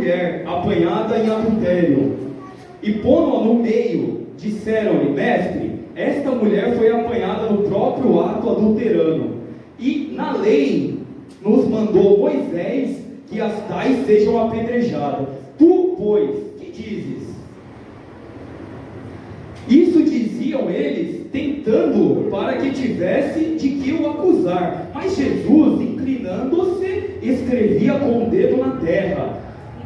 mulher apanhada em adultério. E pondo-a no meio, disseram-lhe: Mestre, esta mulher foi apanhada no próprio ato adulterano. E na lei nos mandou Moisés que as tais sejam apedrejadas. Tu, pois, que dizes? Isso diziam eles, tentando para que tivesse de que o acusar. Mas Jesus, inclinando-se, escrevia com o dedo na terra.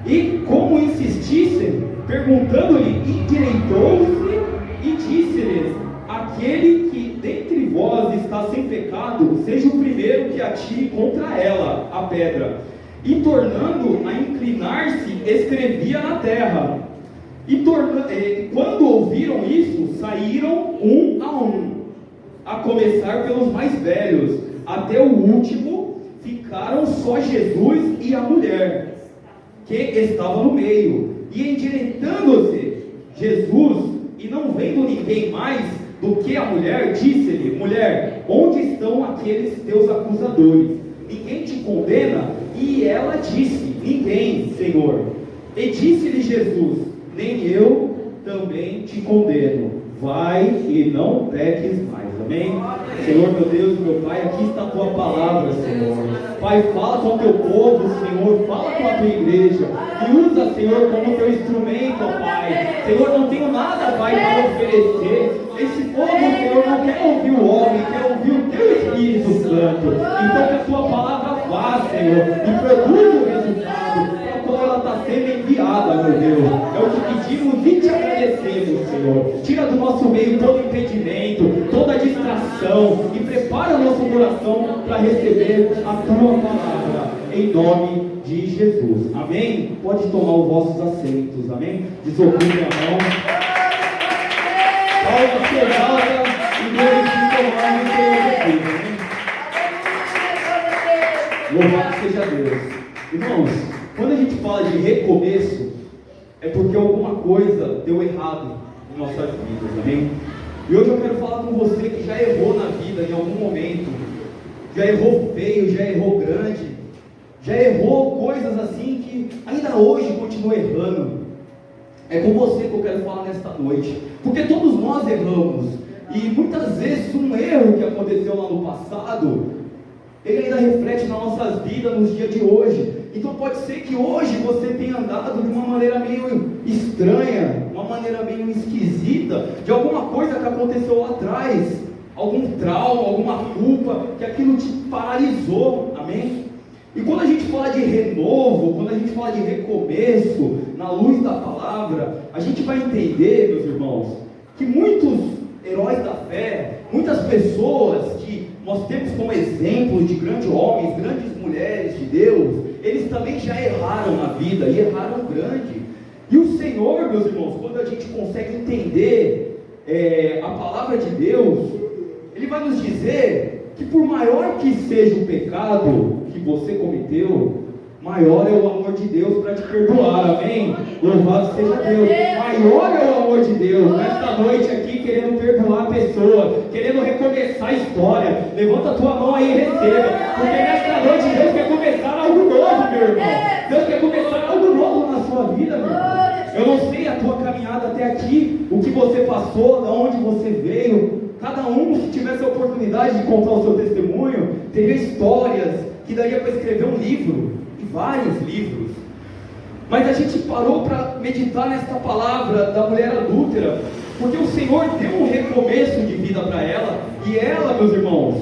E como insistissem, perguntando-lhe, endireitou-se e disse-lhes: aquele que dentre vós está sem pecado, seja o primeiro que atire contra ela a pedra. E tornando a inclinar-se, escrevia na terra. E quando ouviram isso, saíram um, a começar pelos mais velhos, até o último. Ficaram só Jesus e a mulher, que estava no meio. E endireitando-se Jesus, e não vendo ninguém mais do que a mulher, disse-lhe: mulher, onde estão aqueles teus acusadores? Ninguém te condena? E ela disse: ninguém, Senhor. E disse-lhe Jesus: nem eu também te condeno. Vai e não peques mais. Amém? Senhor, meu Deus, meu Pai, aqui está a tua palavra, Senhor. Pai, fala com o teu povo, Senhor. Fala com a tua igreja. E usa, Senhor, como teu instrumento, ó Pai. Senhor, não tenho nada, Pai, para oferecer. Esse povo, Senhor, não quer ouvir o homem, quer ouvir o teu Espírito Santo. Então que a tua palavra vá, Senhor, e produza o resultado para qual ela está sendo enviada, meu Deus. É o que pedimos e te agradecemos, Senhor. Tira do nosso meio todo impedimento, toda distração, e prepara o nosso coração para receber a tua palavra, em nome de Jesus. Amém? Pode tomar os vossos assentos, amém? Desocupem a mão. Palmas que exalta e glorifica o nome do Senhor Jesus. Louvado seja Deus. Irmãos, quando a gente fala de recomeço, é porque alguma coisa deu errado em nossas vidas, amém? E hoje eu quero falar com você que já errou na vida em algum momento, já errou feio, já errou grande, já errou coisas assim que ainda hoje continua errando. É com você que eu quero falar nesta noite, porque todos nós erramos, e muitas vezes um erro que aconteceu lá no passado, ele ainda reflete nas nossas vidas nos dias de hoje. Então pode ser que hoje você tenha andado de uma maneira meio estranha, uma maneira meio esquisita, de alguma coisa que aconteceu lá atrás, algum trauma, alguma culpa, que aquilo te paralisou, amém? E quando a gente fala de renovo, quando a gente fala de recomeço, na luz da palavra, a gente vai entender, meus irmãos, que muitos heróis da fé, muitas pessoas que nós temos como exemplo de grandes homens, grandes mulheres de Deus, eles também já erraram na vida, e erraram grande. E o Senhor, meus irmãos, quando a gente consegue entender a palavra de Deus, Ele vai nos dizer que por maior que seja o pecado que você cometeu, maior é o amor de Deus para te perdoar, amém? Louvado seja Deus. Maior é o amor de Deus, nesta noite aqui, querendo perdoar a pessoa, querendo recomeçar a história. Levanta a tua mão aí e receba, porque nesta noite Deus quer começar algo novo, meu irmão. Deus quer começar algo novo na sua vida, meu irmão. Eu não sei a tua caminhada até aqui, o que você passou, de onde você veio. Cada um, se tivesse a oportunidade de contar o seu testemunho, teria histórias que daria para escrever um livro, e vários livros. Mas a gente parou para meditar nesta palavra da mulher adúltera, porque o Senhor deu um recomeço de vida para ela, e ela, meus irmãos,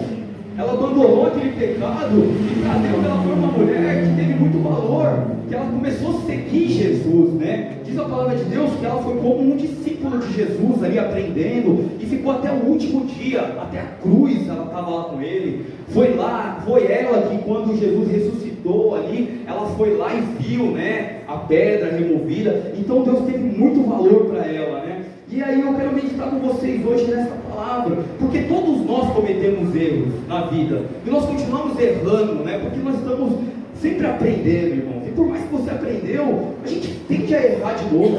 ela abandonou aquele pecado, e para Deus ela foi uma mulher que teve muito valor, que ela começou a seguir Jesus, né? Diz a palavra de Deus que ela foi como um discípulo de Jesus ali aprendendo, e ficou até o último dia, até a cruz ela estava lá com ele. Foi ela que quando Jesus ressuscitou ali, ela foi lá e viu, né, a pedra removida. Então Deus teve muito valor para ela, né? E aí eu quero meditar com vocês hoje nessa palavra, porque todos nós cometemos erros na vida, e nós continuamos errando, né? Porque nós estamos sempre aprendendo, irmãos, e por mais que você aprendeu, a gente tende a errar de novo,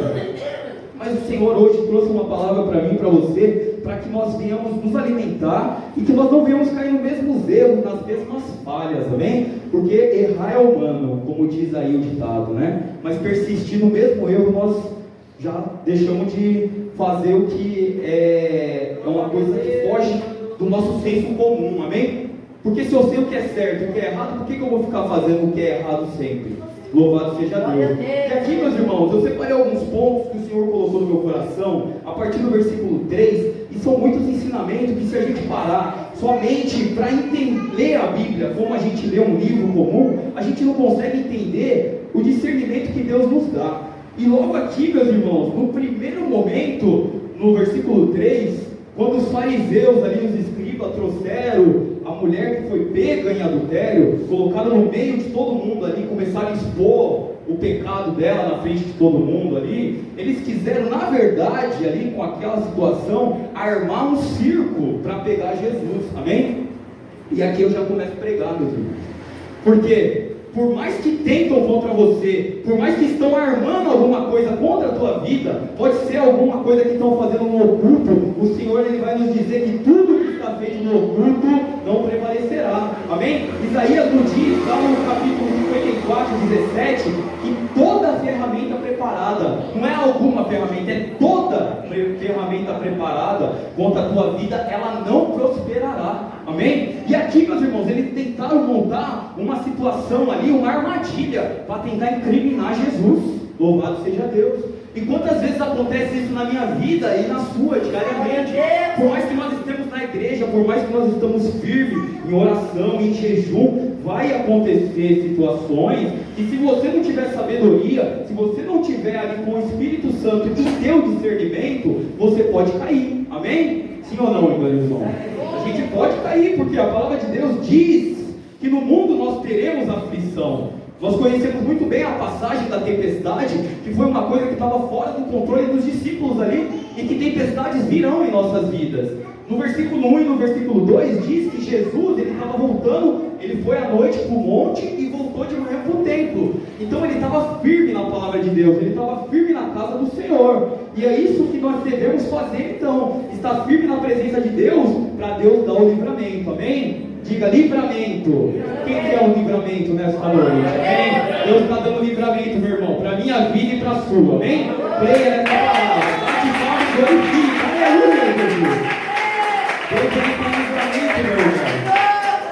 mas o Senhor hoje trouxe uma palavra para mim, para você, para que nós venhamos nos alimentar e que nós não venhamos cair nos mesmos erros, nas mesmas falhas, amém? Porque errar é humano, como diz aí o ditado, né? Mas persistir no mesmo erro, nós já deixamos de fazer o que é uma coisa que foge do nosso senso comum, amém? Porque se eu sei o que é certo e o que é errado, por que eu vou ficar fazendo o que é errado sempre? Louvado seja Deus. E aqui, meus irmãos, eu separei alguns pontos que o Senhor colocou no meu coração, a partir do versículo 3, e são muitos ensinamentos que, se a gente parar somente para entender a Bíblia, como a gente lê um livro comum, a gente não consegue entender o discernimento que Deus nos dá. E logo aqui, meus irmãos, no primeiro momento, no versículo 3, quando os fariseus ali, os escribas, trouxeram a mulher que foi pega em adultério, colocaram no meio de todo mundo ali, começaram a expor o pecado dela na frente de todo mundo ali, eles quiseram, na verdade, ali com aquela situação, armar um circo para pegar Jesus, amém? E aqui eu já começo a pregar, meus irmãos, porque por mais que tentam contra você, por mais que estão armando alguma coisa contra a tua vida, pode ser alguma coisa que estão fazendo no oculto, o Senhor ele vai nos dizer que tudo que está feito no oculto não prevalecerá, amém? Isaías nos diz, lá no capítulo 54, 17, que toda ferramenta preparada, não é alguma ferramenta, é toda ferramenta preparada contra a tua vida, ela não prosperará, amém? E aqui, meus irmãos, eles tentaram montar uma situação ali, uma armadilha, para tentar incriminar Jesus, louvado seja Deus. E quantas vezes acontece isso na minha vida e na sua, diariamente? Por mais que nós estemos na igreja, por mais que nós estamos firmes em oração, em jejum, vai acontecer situações que, se você não tiver sabedoria, se você não tiver ali com o Espírito Santo e teu discernimento, você pode cair, amém? Sim ou não, meus irmãos? A gente pode cair, porque a palavra de Deus diz que no mundo nós teremos aflição. Nós conhecemos muito bem a passagem da tempestade, que foi uma coisa que estava fora do controle dos discípulos ali, e que tempestades virão em nossas vidas. No versículo 1 e no versículo 2 diz que Jesus, ele estava voltando, ele foi à noite para o monte e voltou de manhã para o templo. Então ele estava firme na palavra de Deus, ele estava firme na casa do Senhor. E é isso que nós devemos fazer então, estar firme na presença de Deus, para Deus dar o livramento, amém? Diga livramento. Quem quer um livramento nesta noite? Amém? Deus está dando livramento, meu irmão, para a minha vida e para a sua, amém? Creia nessa palavra, bate palma e glorifica, aleluia, Jesus. Deus está dando livramento, meu irmão.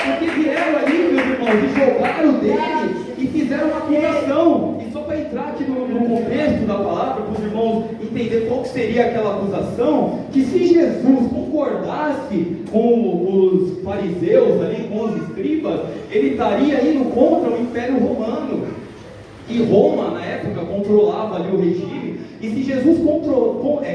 Porque vieram ali, meus irmãos, e jogaram dele e fizeram uma acusação. E só para entrar aqui no contexto da palavra, para os irmãos entender qual que seria aquela acusação, que se Jesus concordasse com os fariseus ali, com os escribas, ele estaria indo contra o Império Romano. E Roma, na época, controlava ali o regime. E se Jesus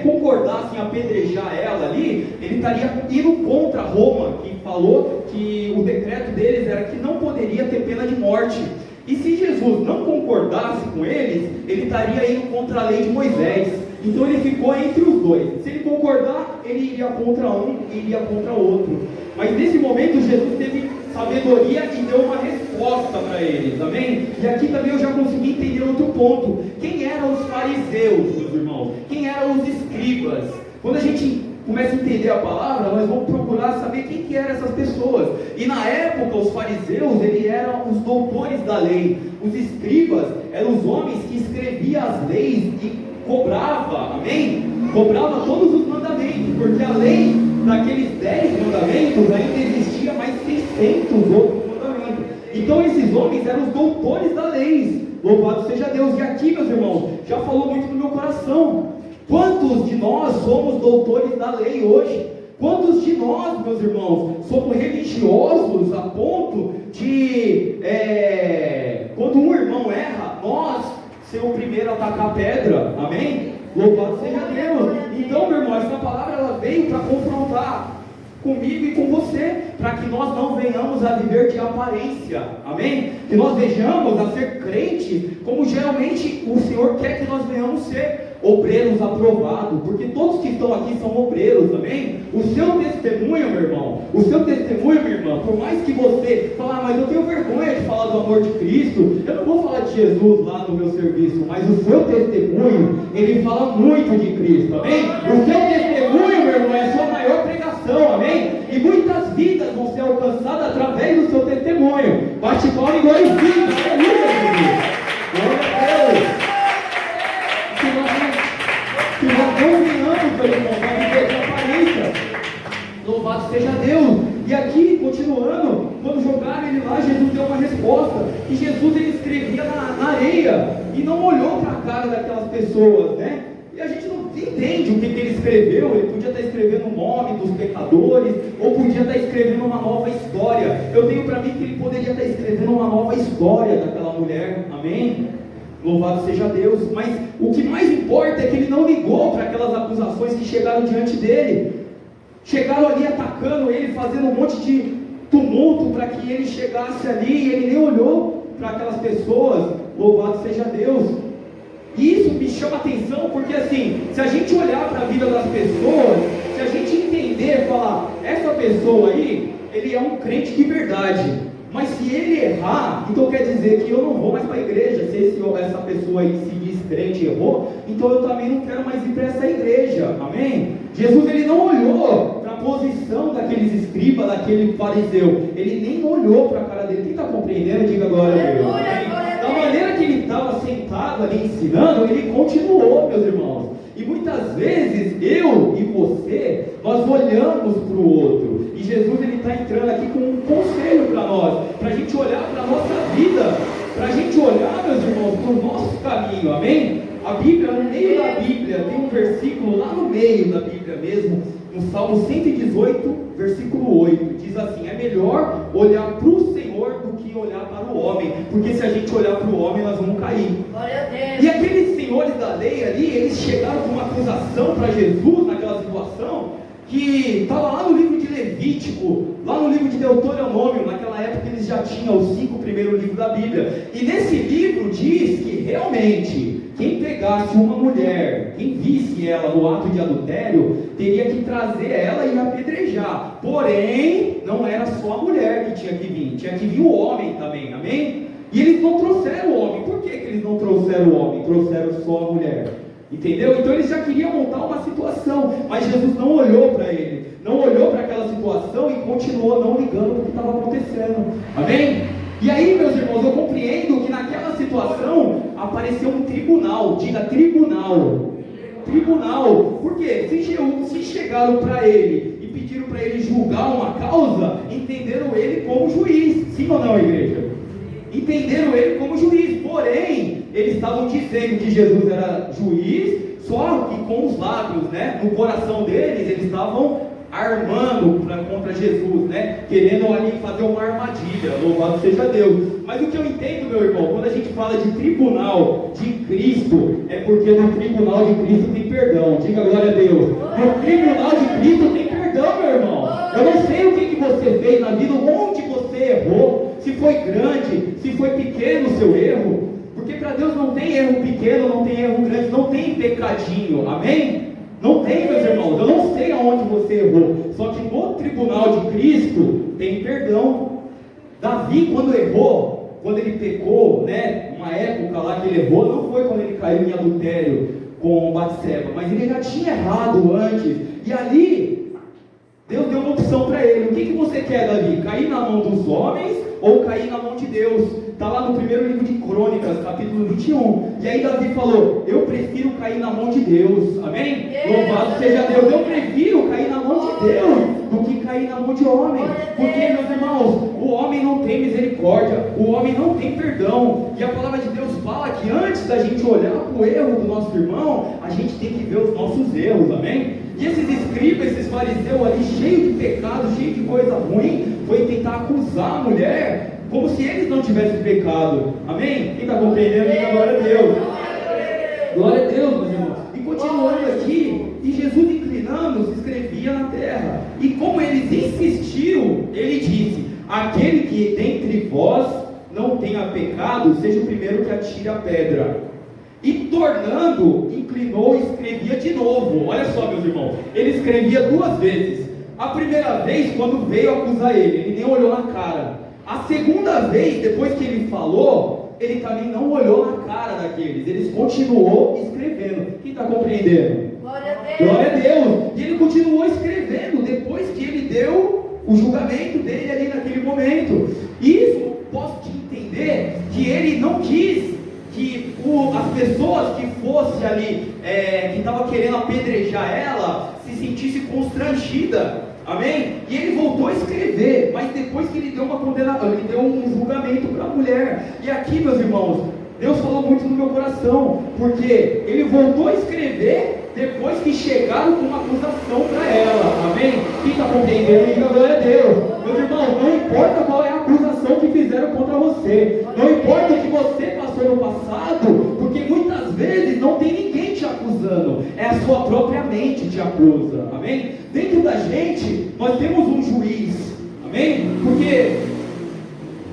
concordasse em apedrejar ela ali, ele estaria indo contra Roma, que falou que o decreto deles era que não poderia ter pena de morte. E se Jesus não concordasse com eles, ele estaria indo contra a lei de Moisés. Então ele ficou entre os dois. Se ele concordar, ele iria contra um e iria contra outro. Mas nesse momento Jesus teve sabedoria e deu uma resposta para eles, amém? E aqui também eu já consegui entender outro ponto. Quem eram os fariseus, meus irmãos? Quem eram os escribas? Quando a gente começa a entender a palavra, nós vamos procurar saber quem que eram essas pessoas. E na época, os fariseus, eles eram os doutores da lei. Os escribas eram os homens que escreviam as leis e cobrava, amém? Cobrava todos os mandamentos, porque a lei daqueles 10 mandamentos ainda existia mais 600 outros mandamentos. Então esses homens eram os doutores da lei. Louvado seja Deus. E aqui, meus irmãos, já falou muito no meu coração. Quantos de nós somos doutores da lei hoje? Quantos de nós, meus irmãos, somos religiosos a ponto de, quando um irmão erra, nós ser o primeiro a atacar a pedra, amém? Louvado seja Deus. Então, meu irmão, essa palavra ela veio para confrontar comigo e com você, para que nós não venhamos a viver de aparência, amém? Que nós vejamos a ser crentes, como geralmente o Senhor quer que nós venhamos ser, obreiros aprovados, porque todos que estão aqui são obreiros, amém? O seu testemunho, meu irmão, o seu testemunho, minha irmã, por mais que você fale, mas eu tenho vergonha de falar do amor de Cristo, eu não vou falar de Jesus lá no meu serviço, mas o seu testemunho, ele fala muito de Cristo, amém? O seu testemunho, meu irmão, é a sua maior através do seu testemunho. Bate palma e glorifica. Aleluia, Jesus. Glória a Deus. Que nós não venhamos, meu irmão, para viver de aparência. Louvado seja Deus. E aqui, continuando, quando jogaram ele lá, Jesus deu uma resposta. E Jesus, ele escrevia na areia e não olhou para a cara daquelas pessoas, né? E a gente não entende o que ele escreveu. Ele podia estar escrevendo o nome dos pecadores, ou podia estar escrevendo uma nova história. Eu tenho para mim que ele poderia estar escrevendo uma nova história daquela mulher. Amém? Louvado seja Deus. Mas o que mais importa é que ele não ligou para aquelas acusações que chegaram diante dele. Chegaram ali atacando ele, fazendo um monte de tumulto para que ele chegasse ali, e ele nem olhou para aquelas pessoas. Louvado seja Deus. E isso me chama atenção, porque assim, se a gente olhar para a vida das pessoas, se a gente entender, falar, essa pessoa aí, ele é um crente de verdade, mas se ele errar, então quer dizer que eu não vou mais para a igreja. Se essa pessoa aí se diz crente e errou, então eu também não quero mais ir para essa igreja. Amém? Jesus, ele não olhou para a posição daqueles escribas, daquele fariseu, ele nem olhou para a cara dele. Quem está compreendendo, diga glória a Deus. Da maneira que ele estava sentado ali ensinando, ele continuou, meus irmãos. E muitas vezes, eu e você, nós olhamos para o outro. E Jesus, ele está entrando aqui com um conselho para nós, para a gente olhar para a nossa vida, para a gente olhar, meus irmãos, para o nosso caminho. Amém? A Bíblia, no meio da Bíblia, tem um versículo lá no meio da Bíblia mesmo, no Salmo 118, versículo 8, diz assim: é melhor olhar para o Senhor do que olhar para o homem, porque se a gente olhar para o homem, nós vamos cair. Glória a Deus. E aqueles senhores da lei ali, eles chegaram com uma acusação para Jesus naquela situação, que estava lá no livro de Levítico, lá no livro de Deuteronômio. Naquela época eles já tinham os 5 primeiros livros da Bíblia, e nesse livro diz que realmente quem pegasse uma mulher, quem visse ela no ato de adultério, teria que trazer ela e apedrejar. Porém, não era só a mulher que tinha que vir o homem também. Amém? E eles não trouxeram o homem. Por que eles não trouxeram o homem? Trouxeram só a mulher. Entendeu? Então eles já queriam montar uma situação, mas Jesus não olhou para ele, não olhou para aquela situação e continuou não ligando para o que estava acontecendo. Amém? E aí, meus irmãos, eu compreendo que naquela situação apareceu um tribunal. Diga tribunal. Tribunal. Por quê? Se chegaram para ele e pediram para ele julgar uma causa, entenderam ele como juiz. Sim ou não, igreja? Entenderam ele como juiz. Porém, eles estavam dizendo que Jesus era juiz, só que com os lábios, né? No coração deles, eles estavam armando contra Jesus, né? Querendo ali fazer uma armadilha. Louvado seja Deus. Mas o que eu entendo, meu irmão, quando a gente fala de tribunal de Cristo, é porque no tribunal de Cristo tem perdão. Diga glória a Deus. No tribunal de Cristo tem perdão, meu irmão. Eu não sei o que você fez na vida, onde você errou, se foi grande, se foi pequeno o seu erro, porque para Deus não tem erro pequeno, não tem erro grande, não tem pecadinho. Amém? Não tem, meus irmãos. Eu não sei aonde você errou, só que no tribunal de Cristo tem perdão. Davi, quando errou, quando ele pecou, né, uma época lá que ele errou, não foi quando ele caiu em adultério com Batseba, mas ele já tinha errado antes, e ali Deus deu uma opção para ele. O que você quer, Davi? Cair na mão dos homens ou cair na mão de Deus? Está lá no primeiro livro de Crônicas, capítulo 21. E aí Davi falou: eu prefiro cair na mão de Deus. Amém? Louvado seja Deus. Eu prefiro cair na mão de Deus do que cair na mão de homem. Porque, meus irmãos, o homem não tem misericórdia, o homem não tem perdão. E a palavra de Deus fala que antes da gente olhar para o erro do nosso irmão, a gente tem que ver os nossos erros. Amém? E esses escribas, esses fariseus ali, cheios de pecado, cheios de coisa ruim, foi tentar acusar a mulher como se eles não tivessem pecado. Amém? Quem está compreendendo? Diga glória a Deus. Glória a Deus, meus irmãos. E continuando aqui, e Jesus, inclinando-se, escrevia na terra. E como eles insistiram, ele disse: aquele que dentre vós não tenha pecado, seja o primeiro que atire a pedra. E tornando, inclinou e escrevia de novo. Olha só, meus irmãos, ele escrevia 2 vezes. A primeira vez, quando veio acusar ele nem olhou na cara. A segunda vez, depois que ele falou, ele também não olhou na cara daqueles. Ele continuou escrevendo. Quem está compreendendo? Glória a Deus. Glória a Deus. E ele continuou escrevendo depois que ele deu o julgamento dele ali naquele momento. Isso posso te entender que ele não quis que as pessoas que fossem ali, que estavam querendo apedrejar ela, se sentisse constrangida, amém? E ele voltou a escrever, mas depois que ele deu uma condenação, ele deu um julgamento para a mulher. E aqui, meus irmãos, Deus falou muito no meu coração, porque ele voltou a escrever depois que chegaram com uma acusação para ela, amém? Quem está compreendendo, diga glória a Deus. Meus irmãos, não importa qual é a acusação que fizeram contra você, não importa o que você passou no passado, porque muitas vezes não tem ninguém te acusando, é a sua própria mente te acusa, amém? Dentro da gente, nós temos um juiz, amém? Porque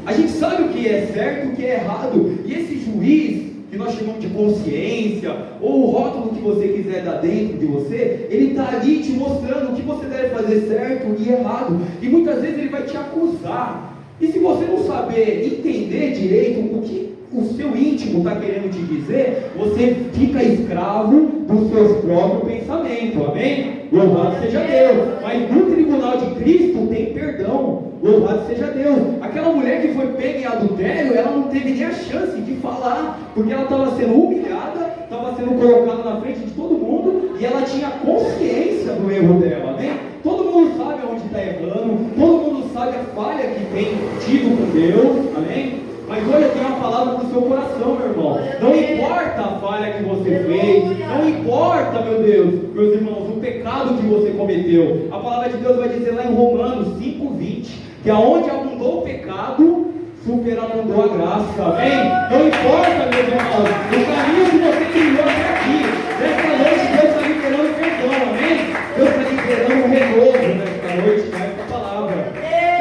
a gente sabe o que é certo e o que é errado, e esse juiz, que nós chamamos de consciência, ou o rótulo que você quiser dar dentro de você, ele está ali te mostrando o que você deve fazer certo e errado, e muitas vezes ele vai te acusar, e se você não saber entender direito o que o seu íntimo está querendo te dizer, você fica escravo dos seus próprios pensamentos, amém? Louvado seja Deus. Mas no tribunal de Cristo tem perdão, louvado seja Deus. Aquela mulher que foi pega em adultério, ela não teve nem a chance de falar, porque ela estava sendo humilhada, estava sendo colocada na frente de todo mundo, e ela tinha consciência do erro dela, amém? Todo mundo sabe onde está errando, todo mundo sabe a falha que tem tido com Deus, amém? Mas hoje tem uma palavra no seu coração, meu irmão. Não importa a falha que você fez, não importa, meu Deus, meus irmãos, o pecado que você cometeu. A palavra de Deus vai dizer lá em Romanos 5:20, que aonde abundou o pecado, superabundou a graça, amém? Não importa, meus irmãos, o caminho que você trilhou até aqui, nesta noite Deus está liberando perdão, amém? Deus está liberando um renovo nesta noite, nesta palavra.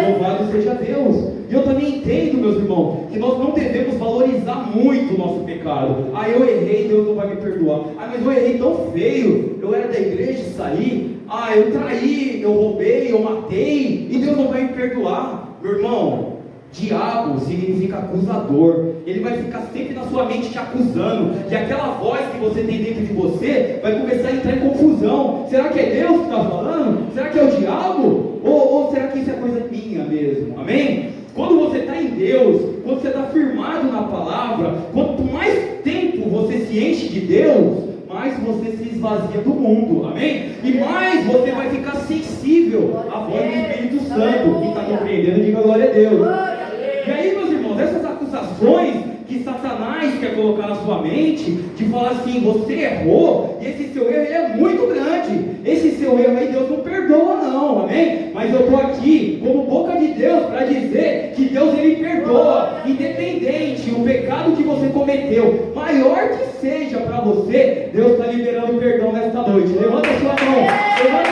Louvado seja Deus. E eu também entendo, meus irmãos, que nós não devemos valorizar muito o nosso pecado. Ah, eu errei, Deus não vai me perdoar. Ah, mas eu errei tão feio, eu era da igreja e saí. Ah, eu traí, eu roubei, eu matei, e Deus não vai me perdoar. Meu irmão, diabo significa acusador. Ele vai ficar sempre na sua mente te acusando, e aquela voz que você tem dentro de você vai começar a entrar em confusão. Será que é Deus que está falando? Será que é o diabo? Ou será que isso é coisa minha mesmo? Amém? Quando você está em Deus, quando você está firmado na palavra, quanto mais tempo você se enche de Deus, mais você se esvazia do mundo, amém? E mais você vai ficar sensível à voz do Espírito Santo. Quem está compreendendo, diga glória a Deus. E aí, meus irmãos, essas acusações que Satanás quer colocar na sua mente, de falar assim, você errou, e esse seu erro ele é muito grande, esse seu erro aí Deus não perdoa não, amém? Mas eu estou aqui como boca de Deus para dizer que Deus ele perdoa, independente o pecado que você cometeu, maior que seja para você, Deus está liberando perdão nesta noite. Levanta a sua mão, meu irmão,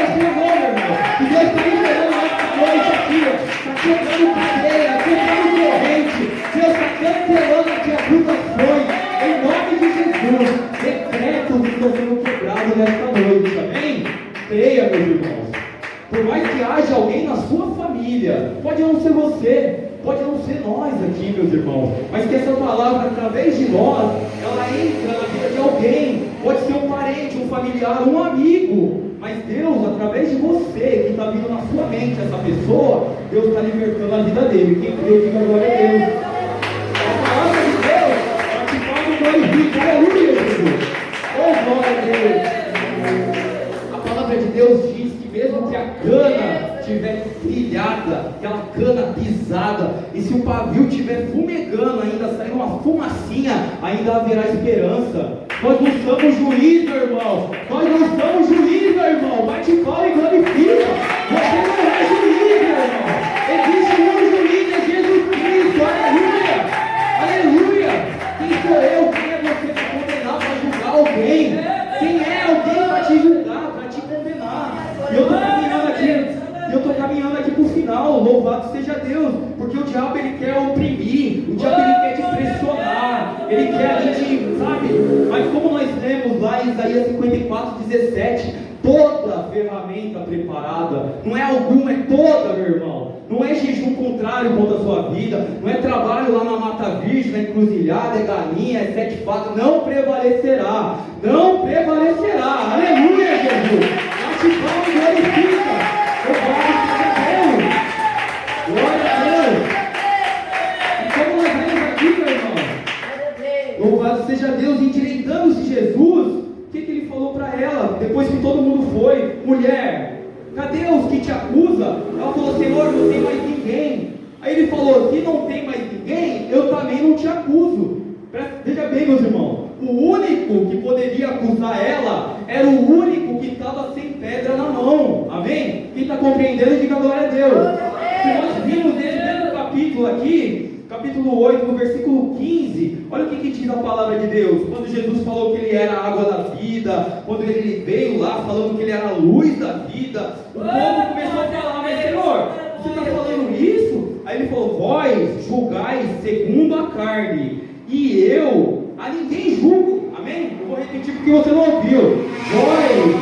que Deus está liberando nesta noite aqui, está quebrando cadeira, quebrando corrente, Deus está cancelando aqui acusações, em nome de Jesus, decretos estão sendo quebrados nesta noite, amém? Creia, meus irmãos, por mais que haja alguém na sua família, pode não ser você, pode não ser nós aqui, meus irmãos, mas que essa palavra, através de nós, ela entra na vida de alguém, pode ser um parente, um familiar, um amigo, mas Deus, através de você, que está vindo na sua mente, essa pessoa, Deus está libertando a vida dele. Quem crê, diga glória a Deus. A palavra de Deus, ela te fala um glorifica, aleluia, Jesus. Oh, glória a Deus. A palavra de Deus diz que mesmo que a cana estiver trilhada, aquela cana pisada, e se o pavio estiver fumegando, ainda sair uma fumacinha, ainda haverá esperança. Nós não somos juiz, meu irmão. Nós não somos juiz, meu irmão. Bate palma e glorifica. Você não é juiz, meu irmão. Existe um juiz, é Jesus Cristo. Aleluia. Aleluia. Quem sou eu? Quem é você para condenar, para julgar alguém? Quem é alguém para te julgar, para te condenar? E eu estou caminhando aqui para o final. Louvado seja Deus. Porque o diabo ele quer oprimir. O diabo ele quer te pressionar. Ele quer a gente, sabe? Mas como nós lemos lá em Isaías 54:17, toda ferramenta preparada, não é alguma, é toda, meu irmão. Não é jejum contrário contra a sua vida, não é trabalho lá na Mata Virgem, na encruzilhada, é galinha, é sete fadas, não prevalecerá, não prevalecerá. Aleluia, Jesus. Bate palma e glorifica. Louvado seja Deus. Louvado seja Deus. Endireitando-se Jesus, o que ele falou para ela? Depois que todo mundo foi: mulher, cadê os que te acusam? Ela falou: Senhor, não tem mais ninguém. Aí ele falou: se não tem mais ninguém, eu também não te acuso. Veja bem, meus irmãos, o único que poderia acusar ela era o único que estava sem pedra na mão. Amém? Quem está compreendendo, diga glória a Deus. Se nós vimos nesse mesmo capítulo aqui, capítulo 8, no versículo 15, olha o que diz a palavra de Deus. Quando Jesus falou que ele era a água da vida, quando ele veio lá falando que ele era a luz da vida, o povo começou a falar: mas Senhor, você está falando isso? Aí ele falou: vós julgais segundo a carne, e eu a ninguém julgo. Amém? Eu vou repetir porque você não ouviu. Vós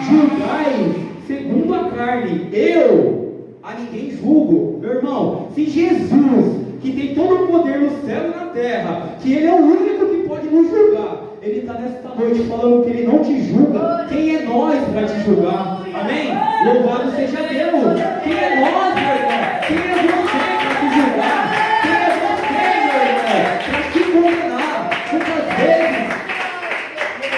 julgais segundo a carne, eu a ninguém julgo. Meu irmão, se Jesus, que tem todo o poder no céu e na terra, que ele é o único que pode nos julgar, ele está nesta noite falando que ele não te julga, quem é nós para te julgar? Amém? Louvado seja Deus. Quem é nós, meu irmão? Quem é você para te julgar? Quem é você, meu irmão, para te condenar?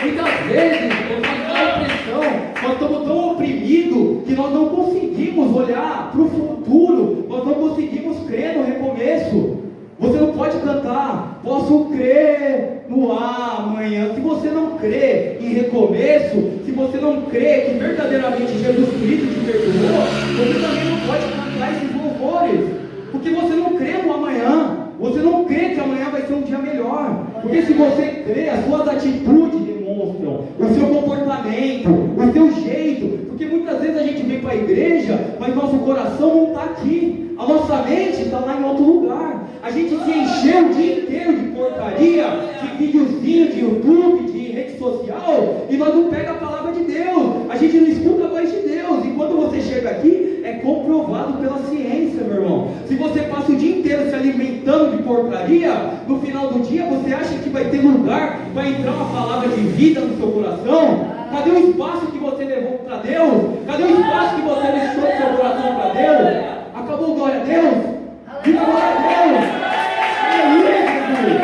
Muitas vezes, por causa da opressão, nós estamos tão oprimidos que nós não conseguimos olhar para o futuro, nós não conseguimos crer no recomeço. Você não pode cantar: posso crer no amanhã. Se você não crê em recomeço, se você não crê que verdadeiramente Jesus Cristo te perdoou, você também não pode cantar esses louvores, porque você não crê no amanhã. Você não crê que amanhã vai ser um dia melhor. Porque se você crê, as suas atitudes demonstram, o seu comportamento, o seu jeito. Porque muitas vezes a gente vem para a igreja, mas nosso coração não está aqui. A nossa mente está lá em outro lugar. A gente se encheu o dia inteiro de porcaria, de videozinho de YouTube, de rede social, e nós não pegamos a palavra de Deus. A gente não escuta a voz de Deus. E quando você chega aqui, é comprovado pela ciência, meu irmão. Se você passa o dia inteiro se alimentando de porcaria, no final do dia você acha que vai ter lugar para entrar uma palavra de vida no seu coração? Cadê o espaço que você levou para Deus? Cadê o espaço que você deixou no seu coração para Deus? Acabou, glória a Deus? Diga glória a Deus! Aleluia, Jesus!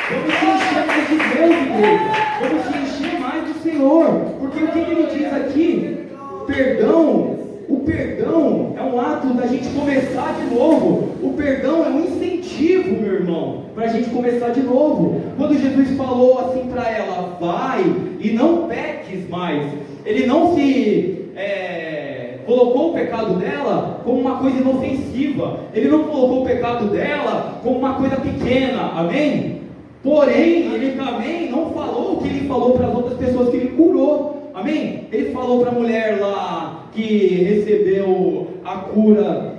Vamos se encher mais de Deus, igreja. Vamos se encher mais do Senhor. Porque o que ele diz aqui? O perdão é um ato da gente começar de novo. O perdão é um incentivo, meu irmão, para a gente começar de novo. Quando Jesus falou assim para ela: vai e não peques mais, ele não se colocou o pecado dela como uma coisa inofensiva. Ele não colocou o pecado dela como uma coisa pequena. Amém? Porém, ele também não falou o que ele falou para as outras pessoas que ele curou. Amém? Ele falou para a mulher lá que recebeu a cura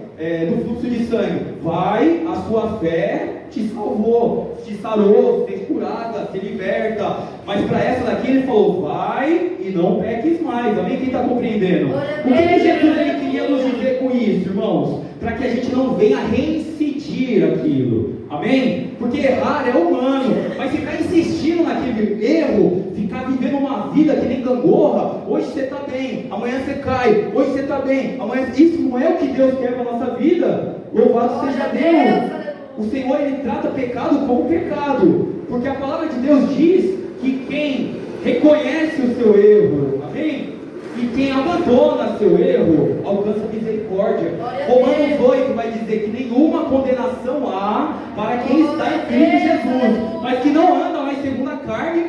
do fluxo de sangue: vai, a sua fé te salvou, te sarou, fez curada, se liberta. Mas para essa daqui ele falou: vai e não peques mais. Amém? Quem está compreendendo? O que Jesus ele queria nos dizer com isso, irmãos? Para que a gente não venha reincidir aquilo. Amém? Porque errar é humano, mas ficar insistindo naquele erro, ficar vivendo uma vida que nem gangorra, hoje você está bem, amanhã você cai, hoje você está bem, amanhã... Isso não é o que Deus quer para a nossa vida. Louvado seja Deus. O Senhor, ele trata pecado como pecado, porque a palavra de Deus diz que quem reconhece o seu erro, amém? E quem abandona seu erro, alcança misericórdia. Romanos 8 vai dizer que nenhuma condenação há para quem está em Cristo Jesus, mas que não anda mais segundo a carne,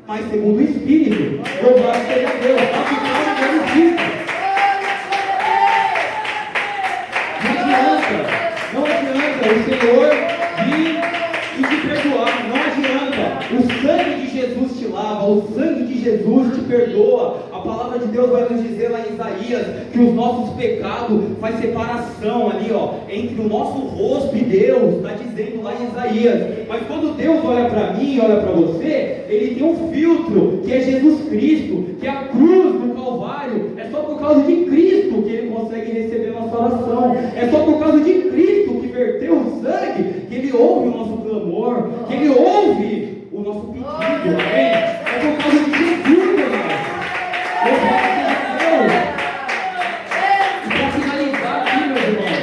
mas segundo o Espírito. Louvado seja Deus. Não adianta o Senhor vir e te perdoar. Não adianta. O sangue de Jesus te lava, o sangue de Jesus te perdoa. A palavra de Deus vai nos dizer lá em Isaías que os nossos pecados faz separação ali, entre o nosso rosto e Deus. Está dizendo lá em Isaías. Mas quando Deus olha para mim e olha para você, ele tem um filtro, que é Jesus Cristo, que é a cruz do Calvário. É só por causa de Cristo que ele consegue receber a nossa oração. É só por causa de Cristo que verteu o sangue, que ele ouve o nosso clamor, que ele ouve o nosso pedido. Amém? É por causa de Jesus, meu irmão. E para finalizar aqui, meus irmãos,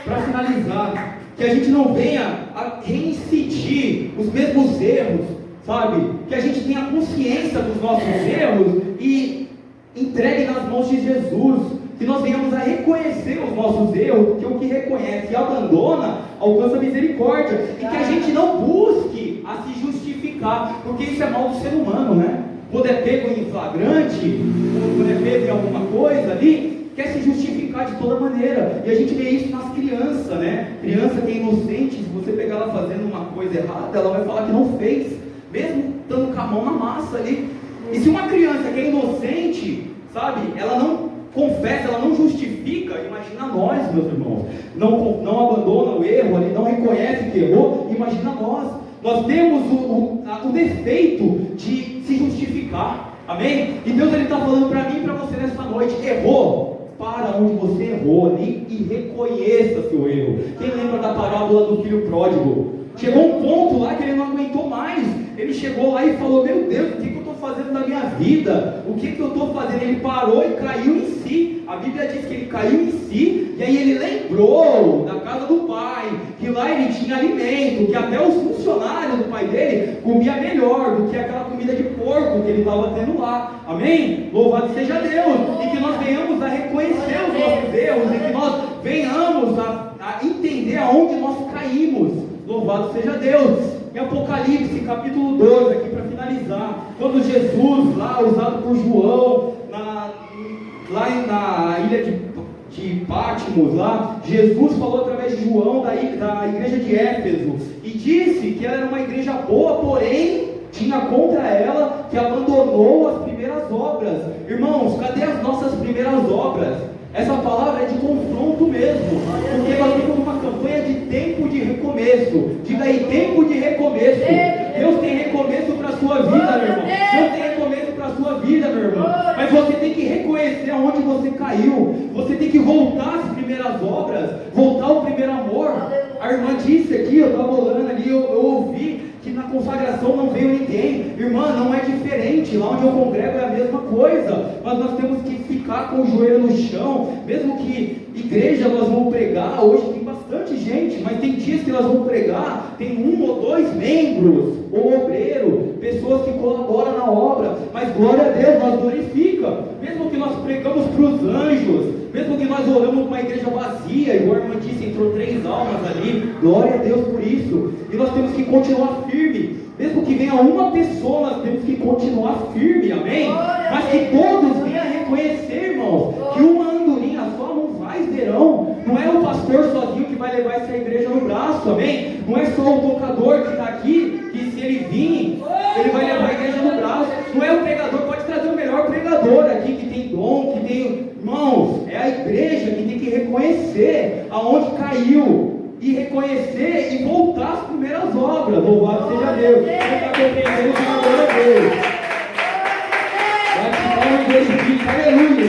para finalizar, que a gente não venha a reincidir os mesmos erros, sabe? Que a gente tenha consciência dos nossos erros e entregue nas mãos de Jesus. Que nós venhamos a reconhecer os nossos erros, porque o que reconhece e abandona, alcança misericórdia. E que a gente não busque a se justificar, porque isso é mal do ser humano, né? Quando é pego em flagrante, quando é pego em alguma coisa ali, quer se justificar de toda maneira. E a gente vê isso nas crianças, né? Criança que é inocente, se você pegar ela fazendo uma coisa errada, ela vai falar que não fez, mesmo estando com a mão na massa ali. E se uma criança que é inocente, sabe, ela não confessa, ela não justifica, imagina nós, meus irmãos, não abandona o erro ali, não reconhece que errou, imagina nós. Nós temos o defeito de se justificar, amém? E Deus está falando para mim e para você nessa noite: errou, para onde você errou ali e reconheça seu erro. Quem lembra da parábola do filho pródigo? Chegou um ponto lá que ele não aguentou mais, ele chegou lá e falou: meu Deus, o que eu estou fazendo na minha vida? O que eu estou fazendo? Ele parou e caiu em si. A Bíblia diz que ele caiu em si, e aí ele lembrou da casa do pai, que lá ele tinha alimento, que até os funcionários do pai dele comia melhor do que aquela comida de porco que ele estava tendo lá, amém? Louvado seja Deus, e que nós venhamos a reconhecer os nossos erros, e que nós venhamos a entender aonde nós caímos, louvado seja Deus. Em Apocalipse capítulo 12, aqui para finalizar, quando Jesus, lá usado por João, lá na ilha de Patmos, lá, Jesus falou através de João da igreja de Éfeso, e disse que ela era uma igreja boa, porém tinha contra ela que abandonou as primeiras obras. Irmãos, cadê as nossas primeiras obras? Essa palavra é de confronto mesmo, porque nós temos uma campanha de tempo de recomeço. Diga aí, tempo de recomeço. Deus tem recomeço para a sua vida, meu irmão. Deus tem recomeço para a sua vida, meu irmão. Mas você tem que reconhecer aonde você caiu. Você tem que voltar às primeiras obras, voltar ao primeiro amor. A irmã disse aqui, eu estava orando ali, eu ouvi que na consagração não veio ninguém. Irmã, não é diferente. Lá onde eu congrego é a mesma coisa. Mas nós temos que ficar com o joelho no chão. Mesmo que igreja nós vamos pregar, hoje tem bastante gente, mas tem dias que nós vamos pregar, tem 1 ou 2 membros, ou obreiro, pessoas que colaboram na obra, mas glória a Deus, nós glorifica. Mesmo que nós pregamos para os anjos, mesmo que nós oramos para uma igreja vazia, igual a irmã disse, entrou 3 almas ali, glória a Deus por isso. E nós temos que continuar firme, mesmo que venha uma pessoa, nós temos que continuar firme, amém? Mas que todos venham a reconhecer, irmãos, que uma andorinha só não faz verão. Não é o pastor sozinho que vai levar essa igreja no braço, amém? Não é só o tocador que está aqui, que se ele vir, ele vai levar a igreja no braço. Não é o pregador, pode trazer o melhor pregador aqui, que tem dom, que tem... Irmãos, é a igreja que tem que reconhecer aonde caiu, e reconhecer e voltar às primeiras obras. Louvado seja Deus. Quem está compreendendo, glória a Deus. Bate palma e glorifica, aleluia.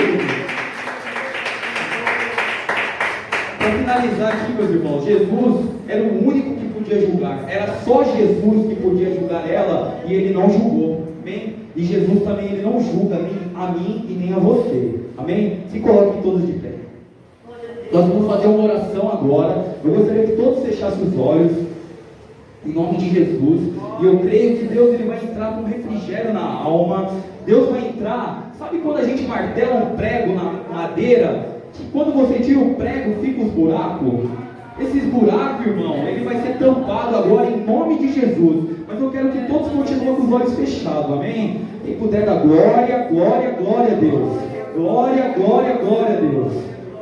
Para finalizar aqui, meus irmãos, Jesus era o único que podia julgar. Era só Jesus que podia julgar ela, e ele não julgou. Amém? E Jesus também, ele não julga a mim e nem a você. Amém? Se coloquem todos de pé. Nós vamos fazer uma oração agora. Eu gostaria que todos fechassem os olhos, em nome de Jesus. E eu creio que Deus, ele vai entrar com refrigério na alma. Deus vai entrar. Sabe quando a gente martela um prego na madeira, que quando você tira o prego fica os buracos? Esses buracos, irmão, ele vai ser tampado agora em nome de Jesus. Mas eu quero que todos continuem com os olhos fechados, amém? Quem puder dar glória, glória, glória a Deus. Glória, glória, glória a Deus.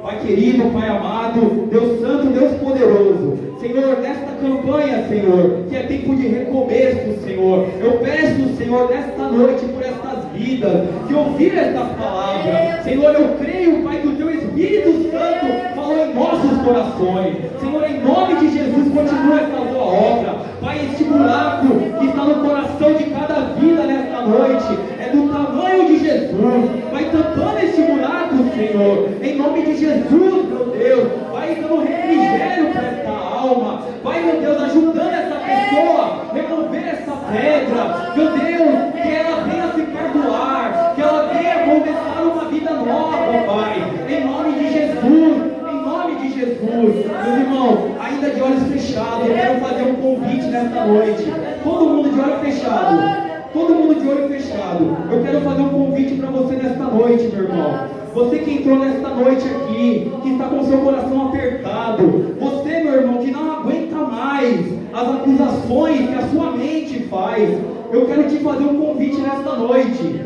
Pai querido, Pai amado, Deus santo, Deus poderoso, Senhor, nesta campanha, Senhor, que é tempo de recomeço, Senhor, eu peço, Senhor, nesta noite, por estas vidas, que ouvir estas palavras, Senhor, eu creio, Pai, que o Teu Espírito Santo falou em nossos corações, Senhor, em nome de Jesus, continua essa boa obra, Pai, este buraco que está no coração de cada vida nesta noite, é do tamanho de Jesus, vai tampando este buraco, Senhor, em nome de Jesus, meu Deus, vai dando refrigério para esta alma, vai, meu Deus, ajudando essa pessoa a remover essa pedra, meu Deus, que ela venha se perdoar, que ela venha começar uma vida nova, Pai, em nome de Jesus, em nome de Jesus. Meus irmãos, ainda de olhos fechados, eu quero fazer um convite nessa nesta noite. Todo mundo de olho fechado. Todo mundo de olho fechado. Eu quero fazer um convite para você nesta noite, meu irmão. Você que entrou nesta noite aqui, que está com seu coração apertado. Você, meu irmão, que não aguenta mais as acusações que a sua mente faz. Eu quero te fazer um convite nesta noite.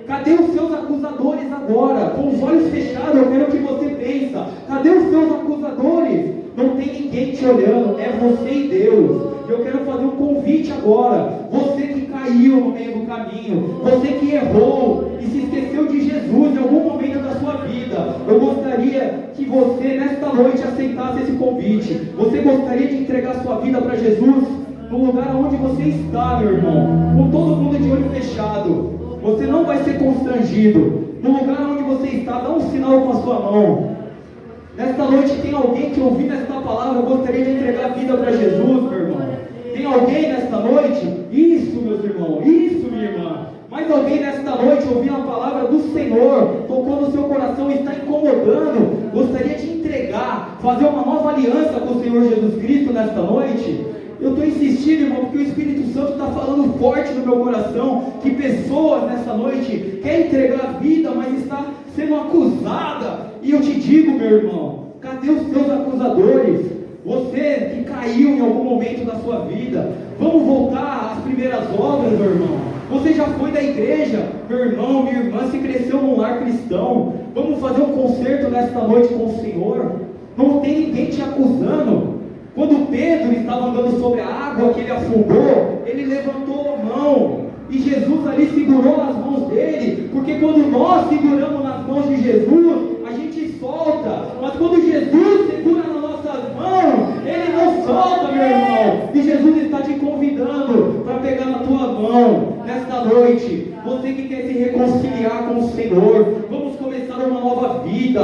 Cadê os seus acusadores agora? Com os olhos fechados, eu quero que você pense. Cadê os seus acusadores? Não tem ninguém te olhando, é você e Deus. Eu quero fazer um convite agora. Você que caiu no meio do caminho, você que errou e se esqueceu de Jesus em algum momento da sua vida, eu gostaria que você nesta noite aceitasse esse convite. Você gostaria de entregar sua vida para Jesus no lugar onde você está, meu irmão, com todo mundo de olho fechado? Você não vai ser constrangido. No lugar onde você está, dá um sinal com a sua mão. Nesta noite tem alguém que ouvindo esta palavra gostaria de entregar a vida para Jesus, meu irmão. Tem alguém nesta noite? Isso, meus irmãos, isso, minha irmã. Mas alguém nesta noite ouvindo a palavra do Senhor, tocou no seu coração e está incomodando, gostaria de entregar, fazer uma nova aliança com o Senhor Jesus Cristo nesta noite? Eu estou insistindo, irmão, porque o Espírito Santo está falando forte no meu coração, que pessoas nessa noite querem entregar a vida, mas está sendo acusada. E eu te digo, meu irmão, cadê os seus acusadores? Você que caiu em algum momento da sua vida, vamos voltar às primeiras obras, meu irmão. Você já foi da igreja, meu irmão, minha irmã, se cresceu num lar cristão. Vamos fazer um concerto nesta noite com o Senhor. Não tem ninguém te acusando. Quando Pedro estava andando sobre a água que ele afundou, ele levantou a mão e Jesus ali segurou nas mãos dele, porque quando nós seguramos nas mãos de Jesus, a gente solta, mas quando Jesus segura nas nossas mãos, ele não solta, meu irmão. E Jesus está te convidando para pegar na tua mão nesta noite. Você que quer se reconciliar com o Senhor, vamos começar uma nova vida,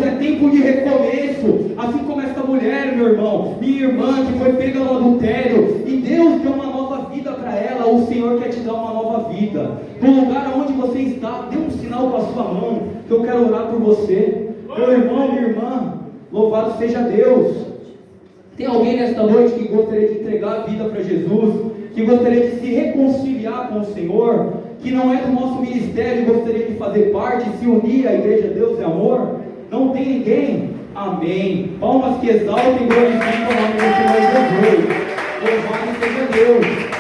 é tempo de recomeço, assim como essa mulher, meu irmão, minha irmã, que foi pega no adultério, e Deus deu uma nova vida para ela. O Senhor quer te dar uma nova vida, no lugar onde você está, dê um sinal com a sua mão, que eu quero orar por você, meu irmão, minha irmã, louvado seja Deus. Tem alguém nesta noite que gostaria de entregar a vida para Jesus, que gostaria de se reconciliar com o Senhor, que não é do nosso ministério e gostaria de fazer parte, se unir à igreja Deus é Amor? Não tem ninguém? Amém. Palmas que exaltem e glorificam o nome do Senhor Jesus. Louvado seja Deus.